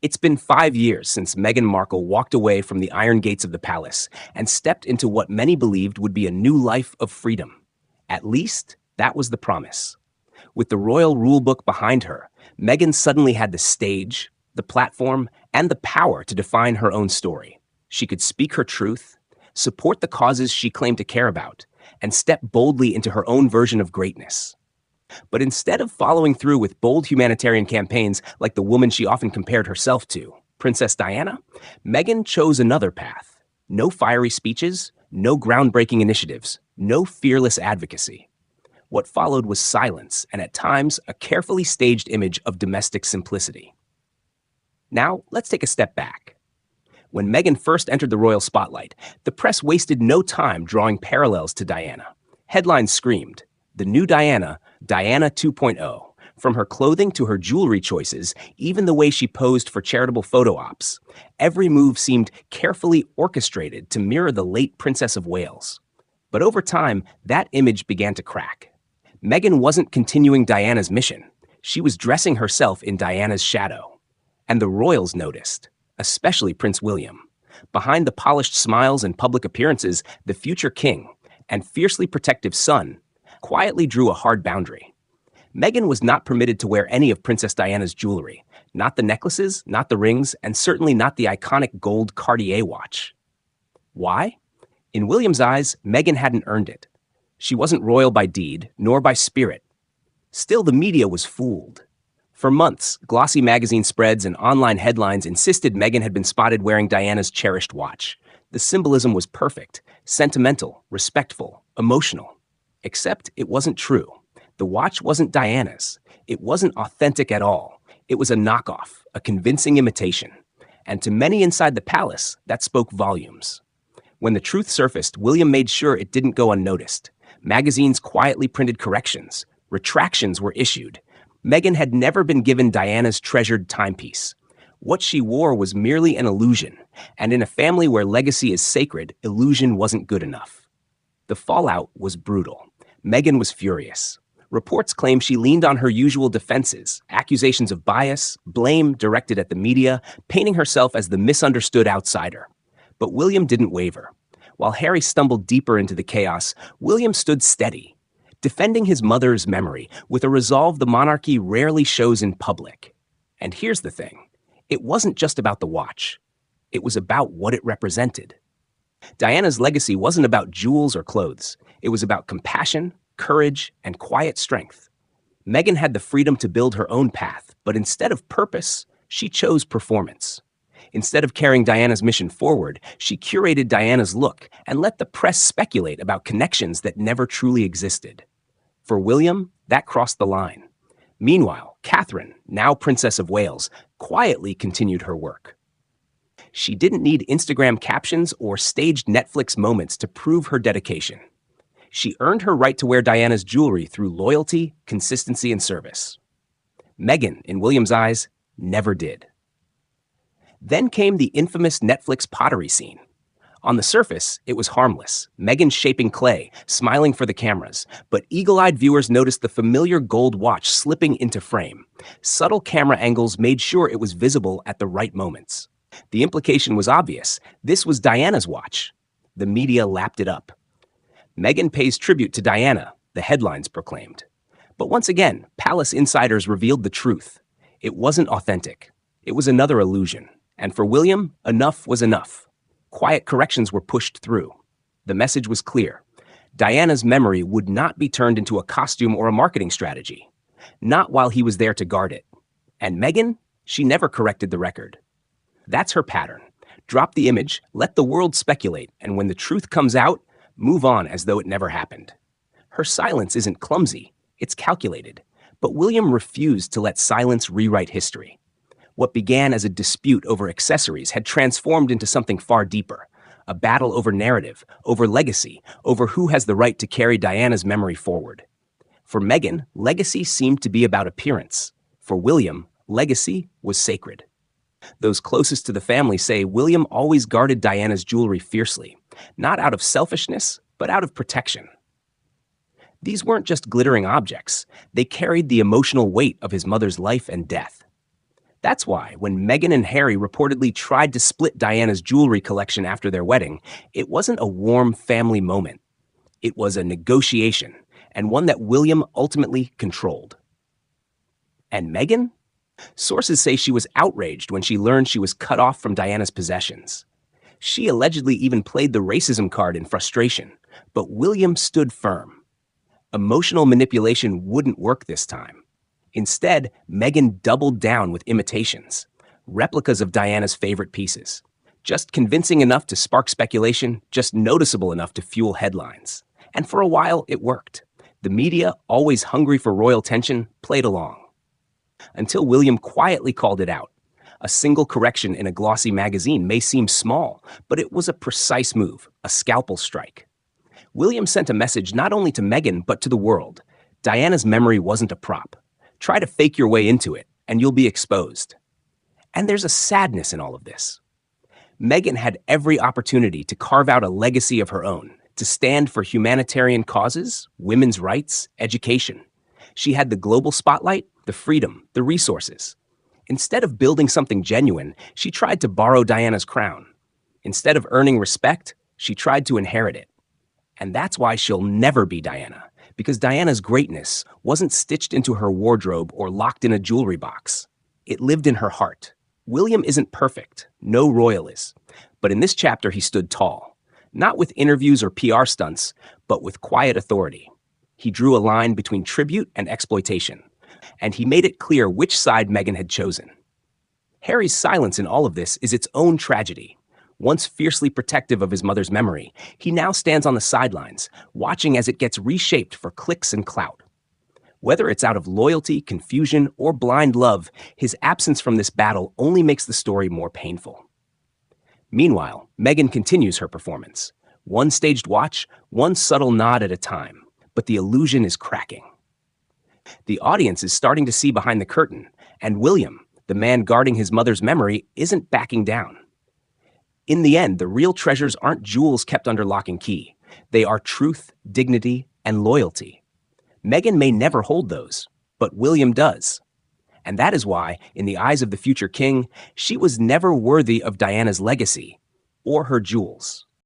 It's been 5 years since Meghan Markle walked away from the iron gates of the palace and stepped into what many believed would be a new life of freedom. At least, that was the promise. With the royal rulebook behind her, Meghan suddenly had the stage, the platform, and the power to define her own story. She could speak her truth, support the causes she claimed to care about, and step boldly into her own version of greatness. But instead of following through with bold humanitarian campaigns like the woman she often compared herself to, Princess Diana, Meghan chose another path. No fiery speeches, no groundbreaking initiatives, no fearless advocacy. What followed was silence and, at times, a carefully staged image of domestic simplicity. Now, let's take a step back. When Meghan first entered the royal spotlight, the press wasted no time drawing parallels to Diana. Headlines screamed, "The new Diana, Diana 2.0." From her clothing to her jewelry choices, even the way she posed for charitable photo ops, every move seemed carefully orchestrated to mirror the late Princess of Wales. But over time, that image began to crack. Meghan wasn't continuing Diana's mission. She was dressing herself in Diana's shadow. And the royals noticed, especially Prince William. Behind the polished smiles and public appearances, the future king and fiercely protective son quietly drew a hard boundary. Meghan was not permitted to wear any of Princess Diana's jewelry, not the necklaces, not the rings, and certainly not the iconic gold Cartier watch. Why? In William's eyes, Meghan hadn't earned it. She wasn't royal by deed, nor by spirit. Still, the media was fooled. For months, glossy magazine spreads and online headlines insisted Meghan had been spotted wearing Diana's cherished watch. The symbolism was perfect, sentimental, respectful, emotional. Except it wasn't true. The watch wasn't Diana's. It wasn't authentic at all. It was a knockoff, a convincing imitation. And to many inside the palace, that spoke volumes. When the truth surfaced, William made sure it didn't go unnoticed. Magazines quietly printed corrections. Retractions were issued. Meghan had never been given Diana's treasured timepiece. What she wore was merely an illusion, and in a family where legacy is sacred, illusion wasn't good enough. The fallout was brutal. Meghan was furious. Reports claim she leaned on her usual defenses, accusations of bias, blame directed at the media, painting herself as the misunderstood outsider. But William didn't waver. While Harry stumbled deeper into the chaos, William stood steady, defending his mother's memory with a resolve the monarchy rarely shows in public. And here's the thing. It wasn't just about the watch. It was about what it represented. Diana's legacy wasn't about jewels or clothes. It was about compassion, courage, and quiet strength. Meghan had the freedom to build her own path, but instead of purpose, she chose performance. Instead of carrying Diana's mission forward, she curated Diana's look and let the press speculate about connections that never truly existed. For William, that crossed the line. Meanwhile, Catherine, now Princess of Wales, quietly continued her work. She didn't need Instagram captions or staged Netflix moments to prove her dedication. She earned her right to wear Diana's jewelry through loyalty, consistency, and service. Meghan, in William's eyes, never did. Then came the infamous Netflix pottery scene. On the surface, it was harmless, Meghan shaping clay, smiling for the cameras, but eagle-eyed viewers noticed the familiar gold watch slipping into frame. Subtle camera angles made sure it was visible at the right moments. The implication was obvious. This was Diana's watch. The media lapped it up. Meghan pays tribute to Diana, the headlines proclaimed. But once again, palace insiders revealed the truth. It wasn't authentic. It was another illusion. And for William, enough was enough. Quiet corrections were pushed through. The message was clear. Diana's memory would not be turned into a costume or a marketing strategy. Not while he was there to guard it. And Meghan, she never corrected the record. That's her pattern. Drop the image, let the world speculate, and when the truth comes out, move on as though it never happened. Her silence isn't clumsy, it's calculated. But William refused to let silence rewrite history. What began as a dispute over accessories had transformed into something far deeper. A battle over narrative, over legacy, over who has the right to carry Diana's memory forward. For Meghan, legacy seemed to be about appearance. For William, legacy was sacred. Those closest to the family say William always guarded Diana's jewelry fiercely, not out of selfishness, but out of protection. These weren't just glittering objects. They carried the emotional weight of his mother's life and death. That's why, when Meghan and Harry reportedly tried to split Diana's jewelry collection after their wedding, it wasn't a warm family moment. It was a negotiation, and one that William ultimately controlled. And Meghan? Sources say she was outraged when she learned she was cut off from Diana's possessions. She allegedly even played the racism card in frustration, but William stood firm. Emotional manipulation wouldn't work this time. Instead, Meghan doubled down with imitations, replicas of Diana's favorite pieces. Just convincing enough to spark speculation, just noticeable enough to fuel headlines. And for a while, it worked. The media, always hungry for royal tension, played along. Until William quietly called it out. A single correction in a glossy magazine may seem small, but it was a precise move, a scalpel strike. William sent a message not only to Meghan, but to the world. Diana's memory wasn't a prop. Try to fake your way into it, and you'll be exposed. And there's a sadness in all of this. Meghan had every opportunity to carve out a legacy of her own, to stand for humanitarian causes, women's rights, education. She had the global spotlight, the freedom, the resources. Instead of building something genuine, she tried to borrow Diana's crown. Instead of earning respect, she tried to inherit it. And that's why she'll never be Diana, because Diana's greatness wasn't stitched into her wardrobe or locked in a jewelry box. It lived in her heart. William isn't perfect, no royal is. But in this chapter, he stood tall, not with interviews or PR stunts, but with quiet authority. He drew a line between tribute and exploitation, and he made it clear which side Meghan had chosen. Harry's silence in all of this is its own tragedy. Once fiercely protective of his mother's memory, he now stands on the sidelines, watching as it gets reshaped for clicks and clout. Whether it's out of loyalty, confusion, or blind love, his absence from this battle only makes the story more painful. Meanwhile, Meghan continues her performance. One staged watch, one subtle nod at a time, but the illusion is cracking. The audience is starting to see behind the curtain, and William, the man guarding his mother's memory, isn't backing down. In the end, the real treasures aren't jewels kept under lock and key. They are truth, dignity, and loyalty. Meghan may never hold those, but William does. And that is why, in the eyes of the future king, she was never worthy of Diana's legacy or her jewels.